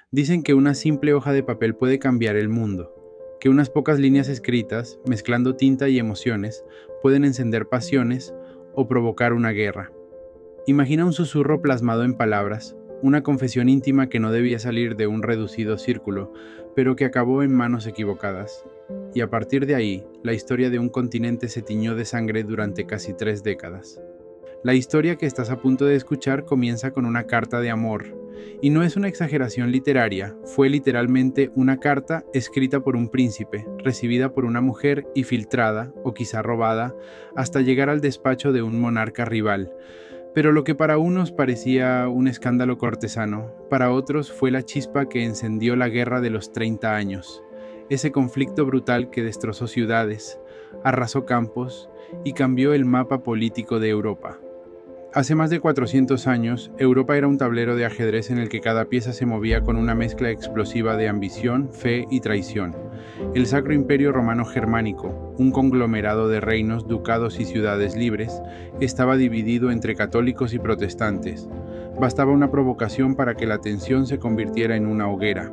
Dicen que una simple hoja de papel puede cambiar el mundo, que unas pocas líneas escritas, mezclando tinta y emociones, pueden encender pasiones o provocar una guerra. Imagina un susurro plasmado en palabras, una confesión íntima que no debía salir de un reducido círculo, pero que acabó en manos equivocadas. Y a partir de ahí, la historia de un continente se tiñó de sangre durante casi 3 décadas. La historia que estás a punto de escuchar comienza con una carta de amor, y no es una exageración literaria, fue literalmente una carta escrita por un príncipe, recibida por una mujer y filtrada, o quizá robada, hasta llegar al despacho de un monarca rival. Pero lo que para unos parecía un escándalo cortesano, para otros fue la chispa que encendió la guerra de los 30 años, ese conflicto brutal que destrozó ciudades, arrasó campos y cambió el mapa político de Europa. Hace más de 400 años, Europa era un tablero de ajedrez en el que cada pieza se movía con una mezcla explosiva de ambición, fe y traición. El Sacro Imperio Romano Germánico, un conglomerado de reinos, ducados y ciudades libres, estaba dividido entre católicos y protestantes. Bastaba una provocación para que la tensión se convirtiera en una hoguera.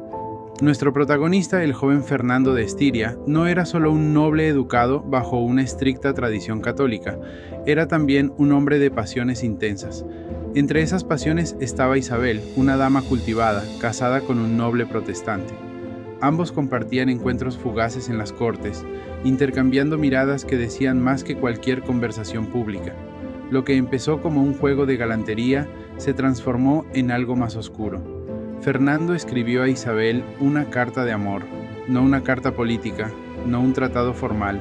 Nuestro protagonista, el joven Fernando de Estiria, no era solo un noble educado bajo una estricta tradición católica, era también un hombre de pasiones intensas. Entre esas pasiones estaba Isabel, una dama cultivada, casada con un noble protestante. Ambos compartían encuentros fugaces en las cortes, intercambiando miradas que decían más que cualquier conversación pública. Lo que empezó como un juego de galantería se transformó en algo más oscuro. Fernando escribió a Isabel una carta de amor, no una carta política, no un tratado formal,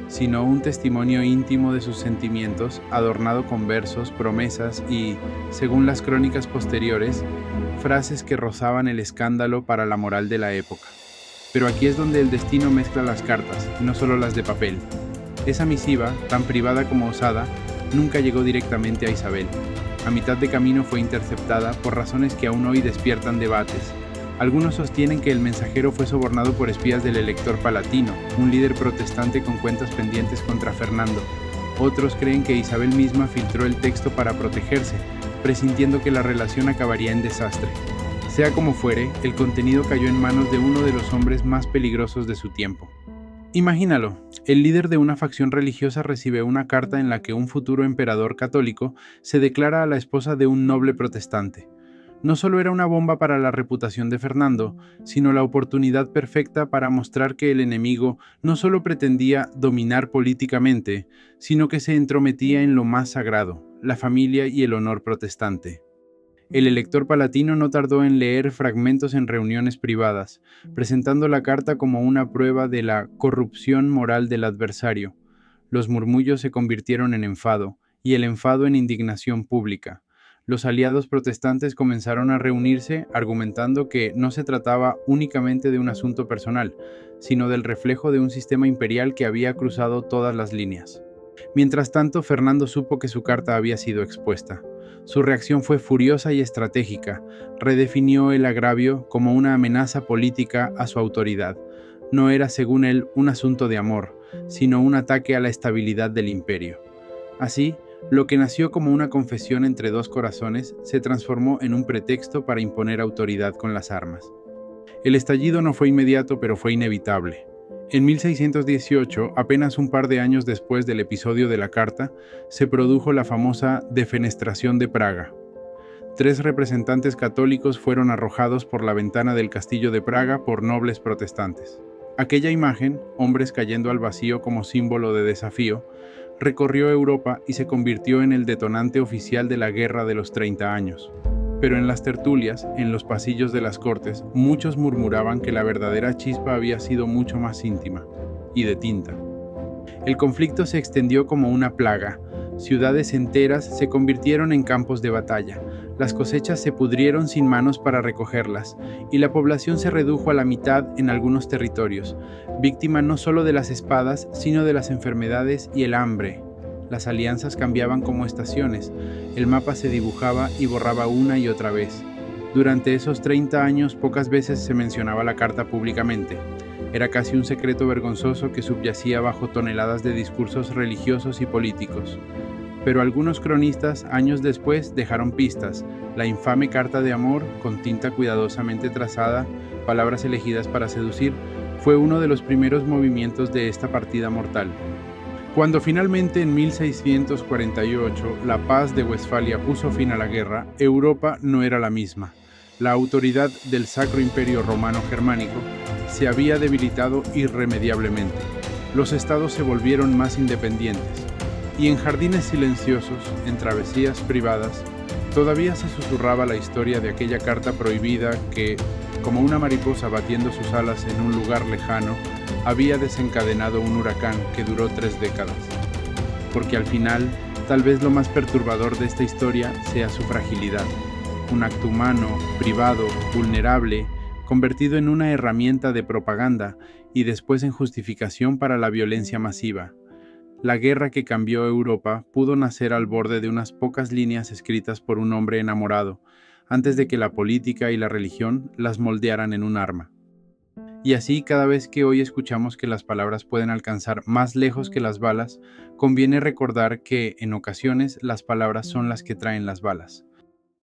sino un testimonio íntimo de sus sentimientos, adornado con versos, promesas y, según las crónicas posteriores, frases que rozaban el escándalo para la moral de la época. Pero aquí es donde el destino mezcla las cartas, no solo las de papel. Esa misiva, tan privada como osada, nunca llegó directamente a Isabel. A mitad de camino fue interceptada por razones que aún hoy despiertan debates. Algunos sostienen que el mensajero fue sobornado por espías del Elector Palatino, un líder protestante con cuentas pendientes contra Fernando. Otros creen que Isabel misma filtró el texto para protegerse, presintiendo que la relación acabaría en desastre. Sea como fuere, el contenido cayó en manos de uno de los hombres más peligrosos de su tiempo. Imagínalo, el líder de una facción religiosa recibe una carta en la que un futuro emperador católico se declara a la esposa de un noble protestante. No solo era una bomba para la reputación de Fernando, sino la oportunidad perfecta para mostrar que el enemigo no solo pretendía dominar políticamente, sino que se entrometía en lo más sagrado, la familia y el honor protestante. El Elector Palatino no tardó en leer fragmentos en reuniones privadas, presentando la carta como una prueba de la corrupción moral del adversario. Los murmullos se convirtieron en enfado, y el enfado en indignación pública. Los aliados protestantes comenzaron a reunirse argumentando que no se trataba únicamente de un asunto personal, sino del reflejo de un sistema imperial que había cruzado todas las líneas. Mientras tanto, Fernando supo que su carta había sido expuesta. Su reacción fue furiosa y estratégica. Redefinió el agravio como una amenaza política a su autoridad. No era, según él, un asunto de amor, sino un ataque a la estabilidad del imperio. Así, lo que nació como una confesión entre dos corazones se transformó en un pretexto para imponer autoridad con las armas. El estallido no fue inmediato, pero fue inevitable. En 1618, apenas un par de años después del episodio de la carta, se produjo la famosa Defenestración de Praga. 3 representantes católicos fueron arrojados por la ventana del castillo de Praga por nobles protestantes. Aquella imagen, hombres cayendo al vacío como símbolo de desafío, recorrió Europa y se convirtió en el detonante oficial de la Guerra de los 30 años. Pero en las tertulias, en los pasillos de las cortes, muchos murmuraban que la verdadera chispa había sido mucho más íntima y de tinta. El conflicto se extendió como una plaga. Ciudades enteras se convirtieron en campos de batalla. Las cosechas se pudrieron sin manos para recogerlas, y la población se redujo a la mitad en algunos territorios, víctima no solo de las espadas, sino de las enfermedades y el hambre. Las alianzas cambiaban como estaciones, el mapa se dibujaba y borraba una y otra vez. Durante esos 30 años pocas veces se mencionaba la carta públicamente. Era casi un secreto vergonzoso que subyacía bajo toneladas de discursos religiosos y políticos. pero algunos cronistas años después dejaron pistas: la infame carta de amor, con tinta cuidadosamente trazada, palabras elegidas para seducir, fue uno de los primeros movimientos de esta partida mortal. Cuando finalmente en 1648 la paz de Westfalia puso fin a la guerra, Europa no era la misma. La autoridad del Sacro Imperio Romano Germánico se había debilitado irremediablemente. Los estados se volvieron más independientes, y en jardines silenciosos, en travesías privadas, todavía se susurraba la historia de aquella carta prohibida que, como una mariposa batiendo sus alas en un lugar lejano, había desencadenado un huracán que duró 3 décadas. Porque al final, tal vez lo más perturbador de esta historia sea su fragilidad. Un acto humano, privado, vulnerable, convertido en una herramienta de propaganda y después en justificación para la violencia masiva. La guerra que cambió Europa pudo nacer al borde de unas pocas líneas escritas por un hombre enamorado, antes de que la política y la religión las moldearan en un arma. Y así, cada vez que hoy escuchamos que las palabras pueden alcanzar más lejos que las balas, conviene recordar que, en ocasiones, las palabras son las que traen las balas.